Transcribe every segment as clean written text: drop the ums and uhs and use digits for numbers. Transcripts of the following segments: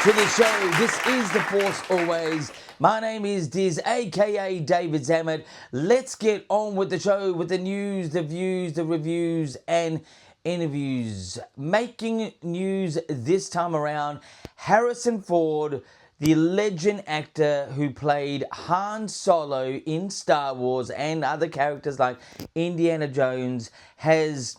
to the show. This is The Force Always. My name is Diz, aka David Zammit. Let's get on with the show with the news, the views, the reviews, and interviews. Making news this time around, Harrison Ford, the legend actor who played Han Solo in Star Wars and other characters like Indiana Jones, has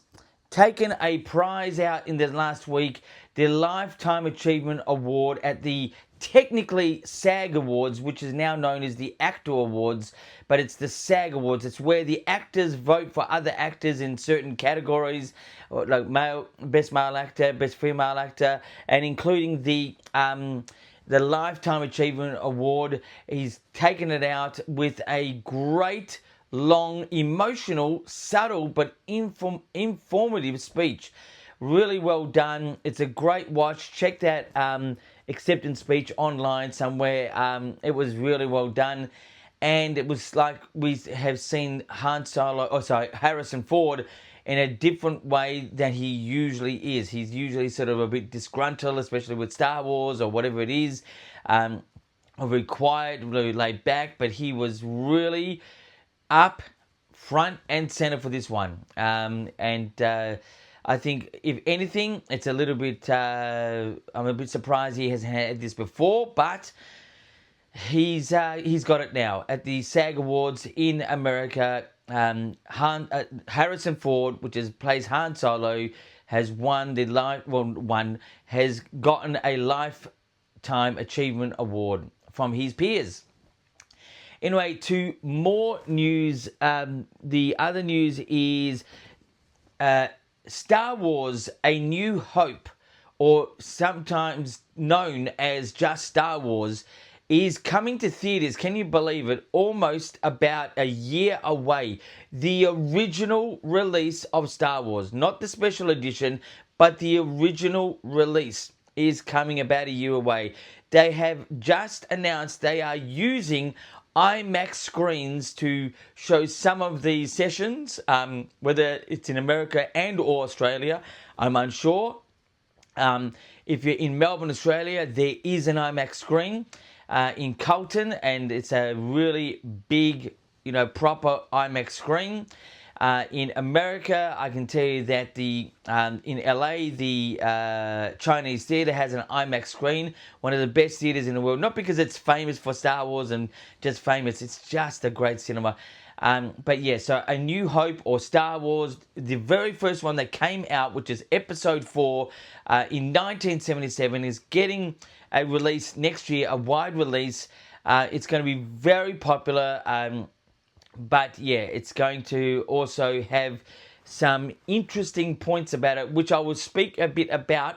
taken a prize out in the last week, the Lifetime Achievement Award at the technically SAG Awards, which is now known as the Actor Awards, but it's the SAG Awards. It's where the actors vote for other actors in certain categories, like best male actor, best female actor, and including the Lifetime Achievement Award. He's taken it out with a great, long, emotional, subtle, but informative speech. Really well done. It's a great watch. Check that acceptance speech online somewhere. It was really well done. And it was like we have seen Harrison Ford in a different way than he usually is. He's usually sort of a bit disgruntled, especially with Star Wars or whatever it is. Very quiet, really laid back, but he was really up front and center for this one. I think, if anything, it's a little bit. I'm a bit surprised he hasn't had this before, but he's got it now at the SAG Awards in America. Harrison Ford, plays Han Solo, has has gotten a Lifetime Achievement Award from his peers. Anyway, to more news. The other news is Star Wars: A New Hope, or sometimes known as just Star Wars, is coming to theaters. Can you believe it? Almost about a year away. The original release of Star Wars, not the special edition, but the original release is coming about a year away. They have just announced they are using IMAX screens to show some of these sessions, whether it's in America and or Australia, I'm unsure. If you're in Melbourne, Australia, there is an IMAX screen in Carlton, and it's a really big, proper IMAX screen. In America, I can tell you that in LA, the Chinese theater has an IMAX screen, one of the best theaters in the world. Not because it's famous for Star Wars and just famous, it's just a great cinema. But yeah, so A New Hope, or Star Wars, the very first one that came out, which is Episode 4 in 1977, is getting a release next year, a wide release. It's going to be very popular. But yeah, it's going to also have some interesting points about it, which I will speak a bit about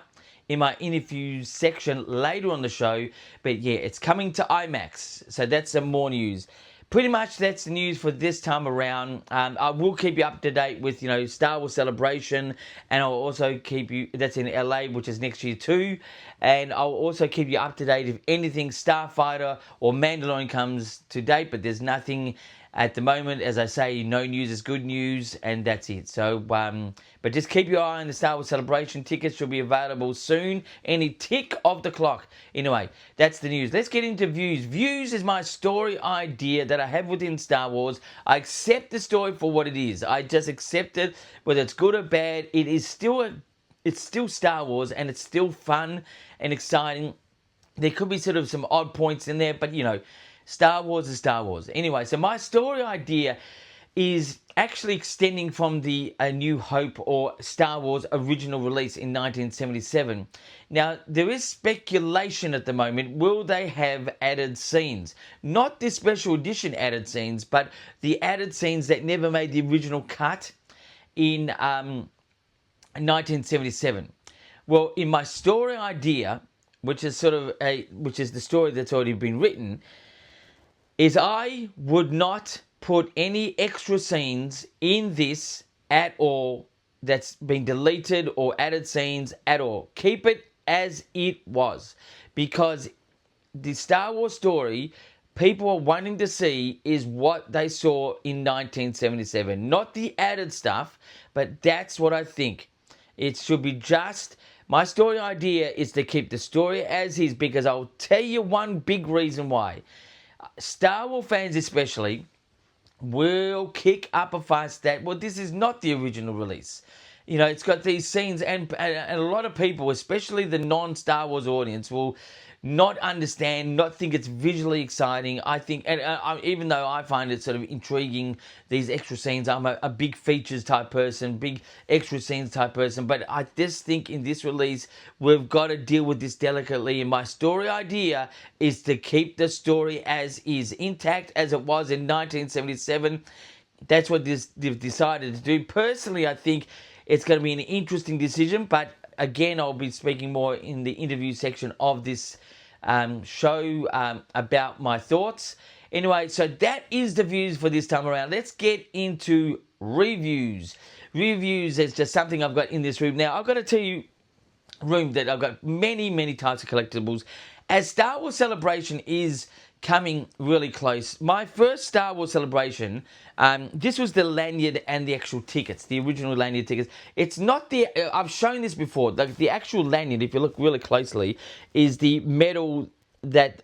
in my interview section later on the show. But yeah, it's coming to IMAX. So that's some more news. Pretty much that's the news for this time around. I will keep you up to date with, Star Wars Celebration, and I'll also keep you, that's in LA, which is next year too. And I'll also keep you up to date if anything Starfighter or Mandalorian comes to date, but there's nothing at the moment. As I say, no news is good news, and that's it. So, but just keep your eye on the Star Wars Celebration. Tickets should be available soon, any tick of the clock. Anyway, that's the news. Let's get into views. Views is my story idea that I have within Star Wars. I accept the story for what it is. I just accept it, whether it's good or bad. It's still Star Wars, and it's still fun and exciting. There could be sort of some odd points in there, but Star Wars is Star Wars. Anyway, so my story idea is actually extending from the A New Hope, or Star Wars original release in 1977. Now, there is speculation at the moment, will they have added scenes? Not the special edition added scenes, but the added scenes that never made the original cut in 1977. Well, in my story idea, which is the story that's already been written, is I would not put any extra scenes in this at all that's been deleted or added scenes at all. Keep it as it was, because the Star Wars story people are wanting to see is what they saw in 1977. Not the added stuff, but that's what I think. It should be just My story idea is to keep the story as is, because I'll tell you one big reason why. Star Wars fans especially will kick up a fuss that, well, this is not the original release. You know, it's got these scenes, and a lot of people, especially the non-Star Wars audience, will not understand, not think it's visually exciting. I think, and even though I find it sort of intriguing, these extra scenes, I'm a big features type person, big extra scenes type person, but I just think in this release, we've got to deal with this delicately, and my story idea is to keep the story as is, intact as it was in 1977. That's what they've decided to do. Personally, I think it's going to be an interesting decision, but again, I'll be speaking more in the interview section of this show about my thoughts. Anyway, so that is the views for this time around. Let's get into reviews. Reviews is just something I've got in this room. Now, I've got to tell you, that I've got many types of collectibles. As Star Wars Celebration is coming really close, my first Star Wars Celebration, this was the lanyard and the actual tickets, the original lanyard tickets. It's not the, I've shown this before, the actual lanyard, if you look really closely, is the medal that,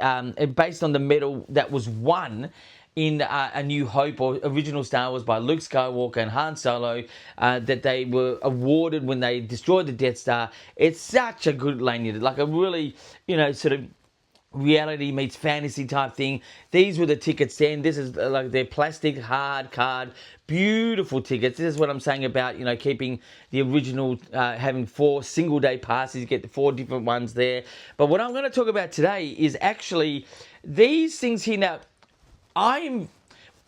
based on the medal that was won in A New Hope, or original Star Wars, by Luke Skywalker and Han Solo, that they were awarded when they destroyed the Death Star. It's such a good lanyard, like a really, sort of reality meets fantasy type thing. These were the tickets then. This is like their plastic hard card, beautiful tickets. This is what I'm saying about, keeping the original, having 4 single day passes. You get the 4 different ones there. But what I'm going to talk about today is actually these things here. Now,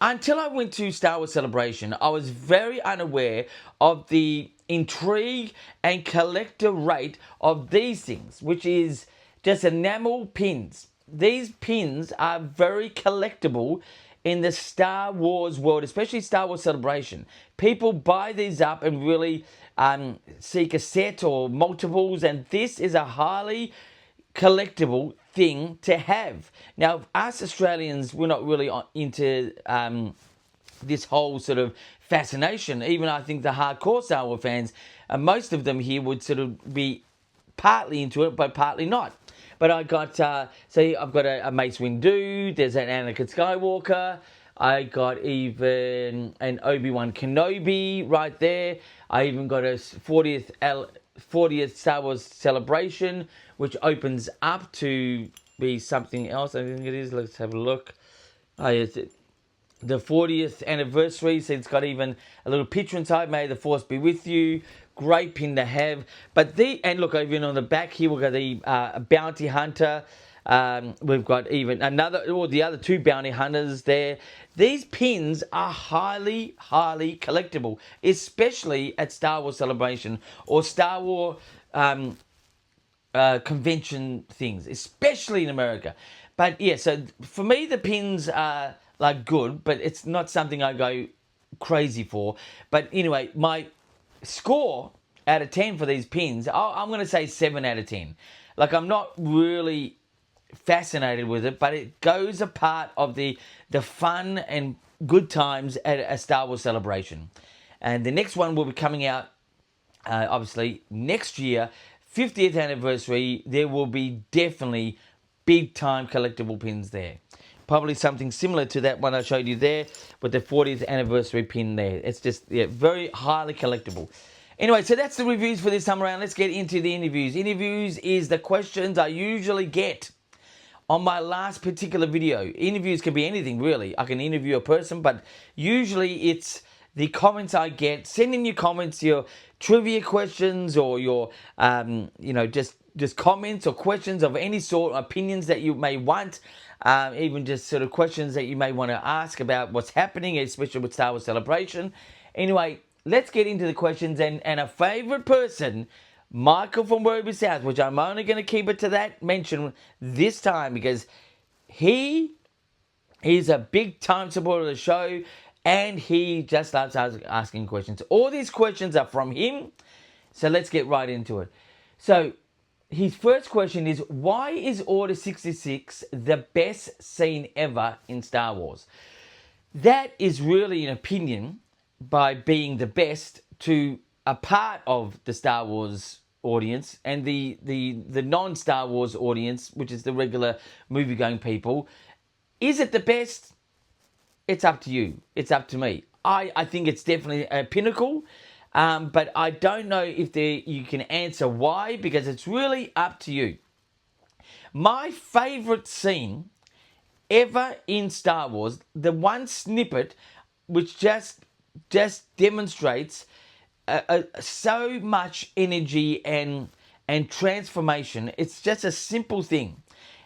until I went to Star Wars Celebration, I was very unaware of the intrigue and collector rate of these things, which is just enamel pins. These pins are very collectible in the Star Wars world, especially Star Wars Celebration. People buy these up and really seek a set or multiples, and this is a highly collectible thing to have. Now, us Australians, we're not really into this whole sort of fascination. Even I think the hardcore Star Wars fans, most of them here would sort of be partly into it, but partly not. But I got, I've got a Mace Windu, there's an Anakin Skywalker, I got even an Obi-Wan Kenobi right there. I even got a 40th Star Wars Celebration, which opens up to be something else. I think it is. Let's have a look. The 40th anniversary, so it's got even a little picture inside. May the Force be with you. Great pin to have. But and look, even on the back here, we've got the Bounty Hunter. We've got even the other 2 Bounty Hunters there. These pins are highly collectible, especially at Star Wars Celebration or Star Wars convention things, especially in America. But yeah, so for me, the pins are like good, but it's not something I go crazy for. But anyway, my score out of 10 for these pins, I'm going to say 7 out of 10. Like, I'm not really fascinated with it, but it goes a part of the fun and good times at a Star Wars Celebration. And the next one will be coming out, obviously, next year, 50th anniversary. There will be definitely big time collectible pins there. Probably something similar to that one I showed you there with the 40th anniversary pin there. It's just very highly collectible. Anyway, so that's the reviews for this time around. Let's get into the interviews. Interviews is the questions I usually get on my last particular video. Interviews can be anything, really. I can interview a person, but usually it's the comments I get. Send in your comments, your trivia questions, or your, just comments or questions of any sort, opinions that you may want. Even just sort of questions that you may want to ask about what's happening, especially with Star Wars Celebration. Anyway, let's get into the questions. And a favourite person, Michael from Werribee South, which I'm only going to keep it to that mention this time because he is a big time supporter of the show and he just loves asking questions. All these questions are from him, so let's get right into it. So his first question is, why is Order 66 the best scene ever in Star Wars? That is really an opinion by being the best to a part of the Star Wars audience and the non-Star Wars audience, which is the regular movie-going people. Is it the best? It's up to you. It's up to me. I think it's definitely a pinnacle, but I don't know if you can answer why, because it's really up to you. My favourite scene ever in Star Wars, the one snippet which just demonstrates so much energy and transformation. It's just a simple thing.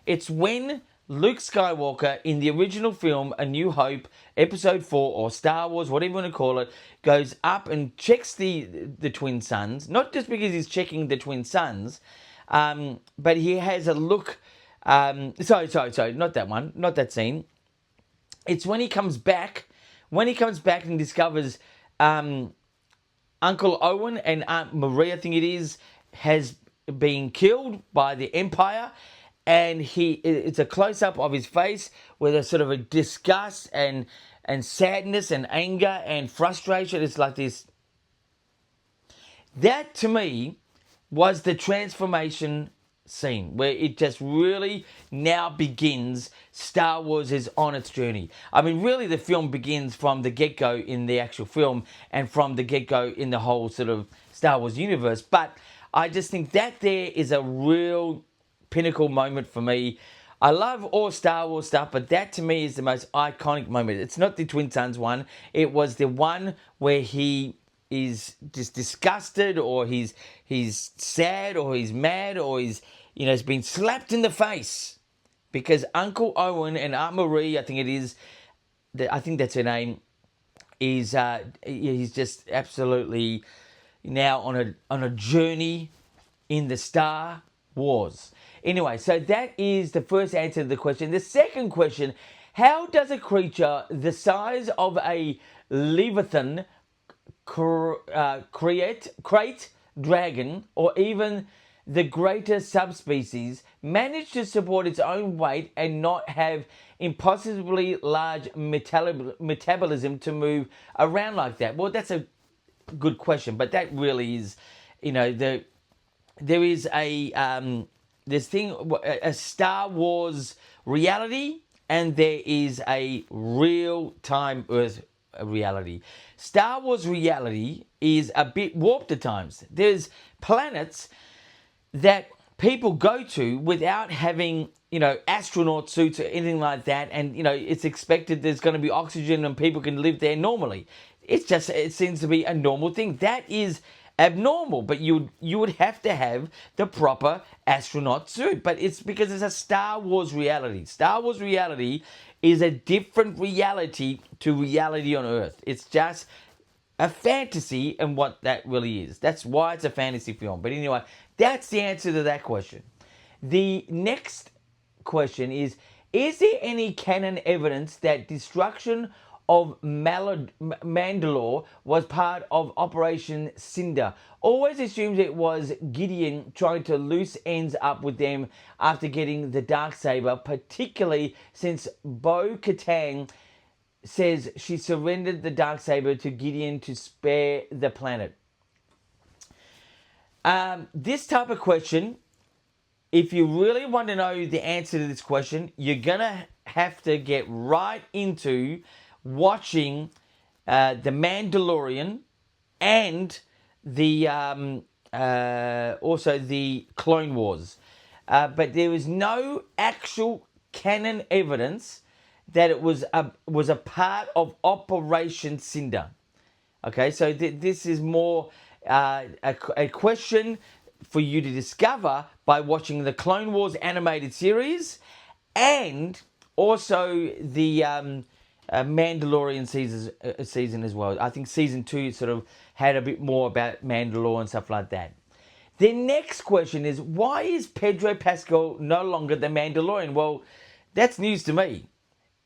It's when Luke Skywalker in the original film A New Hope, Episode 4, or Star Wars, whatever you want to call it, goes up and checks the twin suns. Not just because he's checking the twin suns, but he has a look. Sorry, not that one, not that scene. It's when he comes back. When he comes back and discovers Uncle Owen and Aunt Marie, I think it is, has been killed by the Empire, and it's a close-up of his face with a sort of a disgust and sadness and anger and frustration. It's like this. That, to me, was the transformation scene where it just really now begins. Star Wars is on its journey. I mean, really, the film begins from the get-go in the actual film and from the get-go in the whole sort of Star Wars universe. But I just think that there is a real pinnacle moment for me. I love all Star Wars stuff, but that to me is the most iconic moment. It's not the Twin Suns one. It was the one where he is just disgusted, or he's sad, or he's mad, or he's been slapped in the face because Uncle Owen and Aunt Marie, I think it is, I think that's her name, is he's just absolutely now on a journey in the Star Wars. Anyway, so that is the first answer to the question. The second question: how does a creature the size of a Leviathan, crate dragon, or even the greater subspecies manage to support its own weight and not have impossibly large metabolism to move around like that? Well, that's a good question, but that really is, there is a Star Wars reality, and there is a real-time Earth reality. Star Wars reality is a bit warped at times. There's planets that people go to without having, astronaut suits or anything like that, and, it's expected there's going to be oxygen and people can live there normally. It seems to be a normal thing. That is abnormal, but you would have to have the proper astronaut suit. But it's because it's a Star Wars reality. Star Wars reality is a different reality to reality on Earth. It's just a fantasy, and what that really is. That's why it's a fantasy film. But anyway, that's the answer to that question. The next question is there any canon evidence that destruction of Mandalore was part of Operation Cinder? Always assumed it was Gideon trying to loose ends up with them after getting the Darksaber, particularly since Bo-Katan says she surrendered the Darksaber to Gideon to spare the planet. This type of question, if you really want to know the answer to this question, you're going to have to get right into watching The Mandalorian and the also the Clone Wars. But there is no actual canon evidence that it was a part of Operation Cinder. Okay, so this is more a question for you to discover by watching the Clone Wars animated series and also the Mandalorian season as well. I think season 2 sort of had a bit more about Mandalore and stuff like that. The next question is, why is Pedro Pascal no longer the Mandalorian? Well, that's news to me.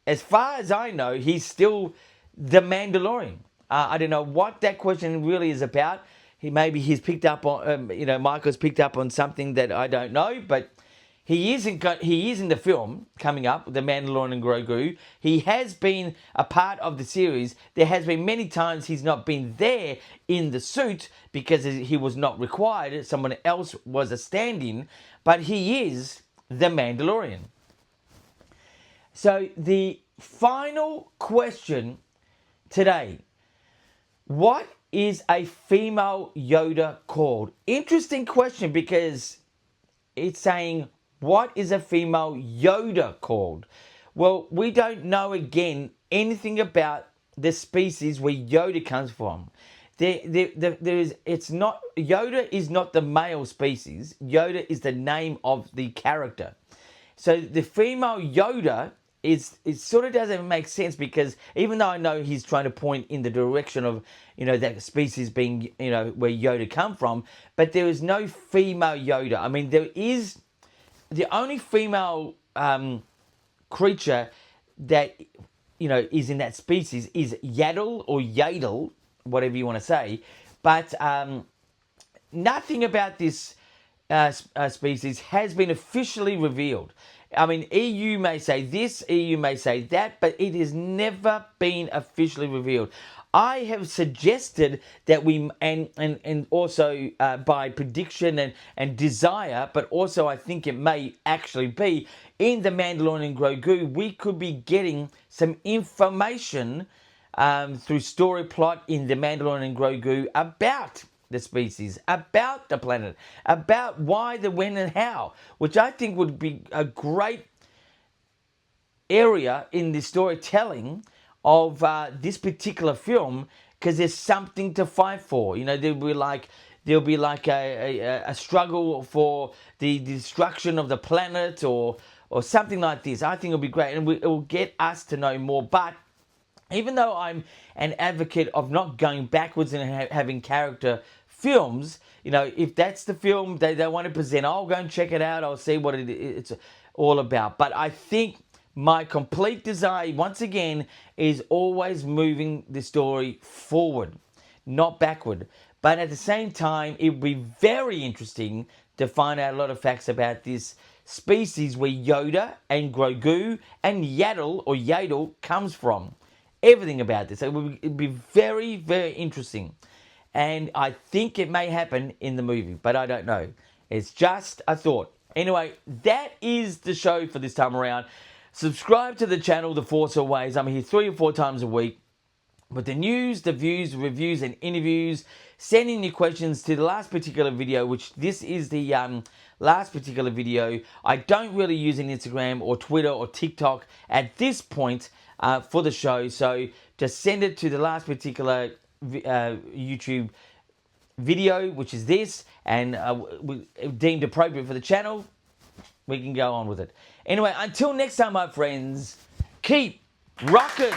As far as I know, he's still the Mandalorian. I don't know what that question really is about. He's picked up on, Michael's picked up on something that I don't know, but He is in the film coming up, The Mandalorian and Grogu. He has been a part of the series. There has been many times he's not been there in the suit because he was not required. Someone else was a stand-in, but he is the Mandalorian. So the final question today: what is a female Yoda called? Interesting question, because it's saying, what is a female Yoda called? Well, we don't know, again, anything about the species where Yoda comes from. Yoda is not the male species. Yoda is the name of the character. So the female Yoda it sort of doesn't make sense, because even though I know he's trying to point in the direction of, that species being, where Yoda come from, but there is no female Yoda. I mean, there is the only female creature that, is in that species is Yaddle or Yadel, whatever you want to say. But nothing about this species has been officially revealed. I mean, EU may say this, EU may say that, but it has never been officially revealed. I have suggested that we, and also by prediction and desire, but also I think it may actually be, in The Mandalorian and Grogu, we could be getting some information through story plot in The Mandalorian and Grogu about the species, about the planet, about why, the when, and how, which I think would be a great area in the storytelling of this particular film, because there's something to fight for. There'll be like a struggle for the destruction of the planet, or something like this. I think it'll be great, and it will get us to know more. But even though I'm an advocate of not going backwards and having character films, if that's the film they want to present, I'll go and check it out. I'll see what it's all about. But I think my complete desire, once again, is always moving the story forward, not backward. But at the same time, it would be very interesting to find out a lot of facts about this species where Yoda and Grogu and Yaddle or Yadel comes from. Everything about this. It'd be very, very interesting. And I think it may happen in the movie, but I don't know. It's just a thought. Anyway, that is the show for this time around. Subscribe to the channel, The Force Always. I'm here 3 or 4 times a week with the news, the views, reviews, and interviews. Send in your questions to the last particular video, which this is the last particular video. I don't really use an Instagram or Twitter or TikTok at this point for the show. So just send it to the last particular YouTube video, which is this, and deemed appropriate for the channel, we can go on with it. Anyway, until next time, my friends, keep rocking.